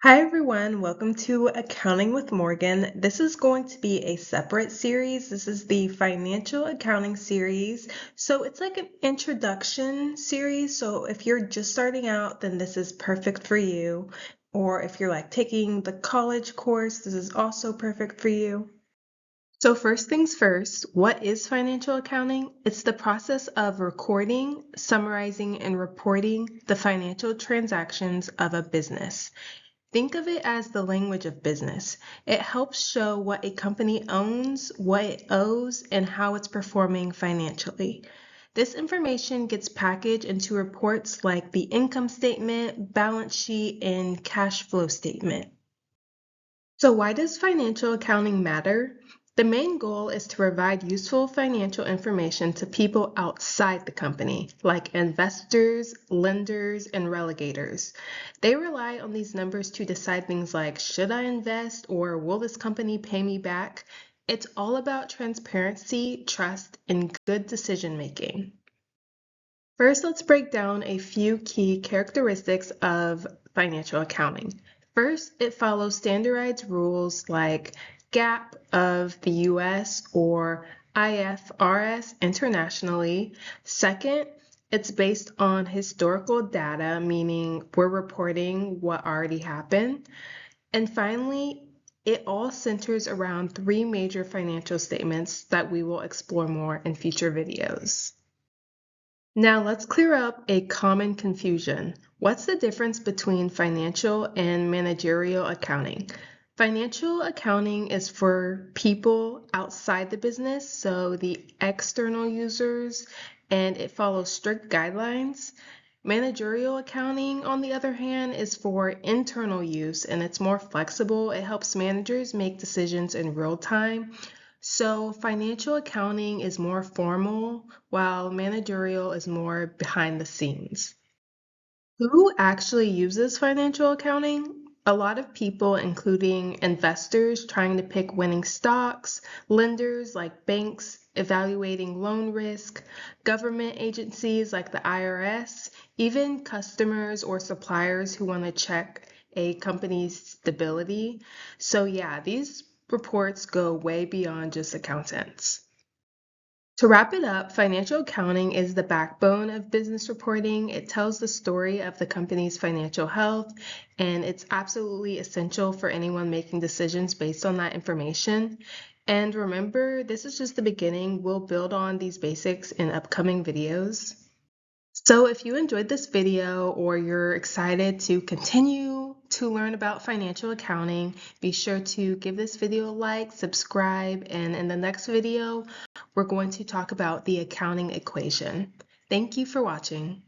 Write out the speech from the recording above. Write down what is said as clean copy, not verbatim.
Hi everyone, welcome to Accounting with Morgan. This is going to be a separate series. This is the financial accounting series. So it's like an introduction series. So if you're just starting out, then this is perfect for you. Or if you're like taking the college course, this is also perfect for you. So first things first, what is financial accounting? It's the process of recording, summarizing, and reporting the financial transactions of a business. Think of it as the language of business. It helps show what a company owns, what it owes, and how it's performing financially. This information gets packaged into reports like the income statement, balance sheet, and cash flow statement. So why does financial accounting matter? The main goal is to provide useful financial information to people outside the company, like investors, lenders, and relegators. They rely on these numbers to decide things like, should I invest or will this company pay me back? It's all about transparency, trust, and good decision making. First, let's break down a few key characteristics of financial accounting. First, it follows standardized rules like GAAP of the US or IFRS internationally. Second, it's based on historical data, meaning we're reporting what already happened. And finally, it all centers around three major financial statements that we will explore more in future videos. Now let's clear up a common confusion. What's the difference between financial and managerial accounting? Financial accounting is for people outside the business, so the external users, and it follows strict guidelines. Managerial accounting, on the other hand, is for internal use and it's more flexible. It helps managers make decisions in real time. So financial accounting is more formal, while managerial is more behind the scenes. Who actually uses financial accounting? A lot of people, including investors trying to pick winning stocks, lenders like banks evaluating loan risk, government agencies like the IRS, even customers or suppliers who want to check a company's stability. So, yeah, these reports go way beyond just accountants. To wrap it up, financial accounting is the backbone of business reporting. It tells the story of the company's financial health, and it's absolutely essential for anyone making decisions based on that information. And remember, this is just the beginning. We'll build on these basics in upcoming videos. So if you enjoyed this video or you're excited to continue to learn about financial accounting, be sure to give this video a like, subscribe, and in the next video, we're going to talk about the accounting equation. Thank you for watching.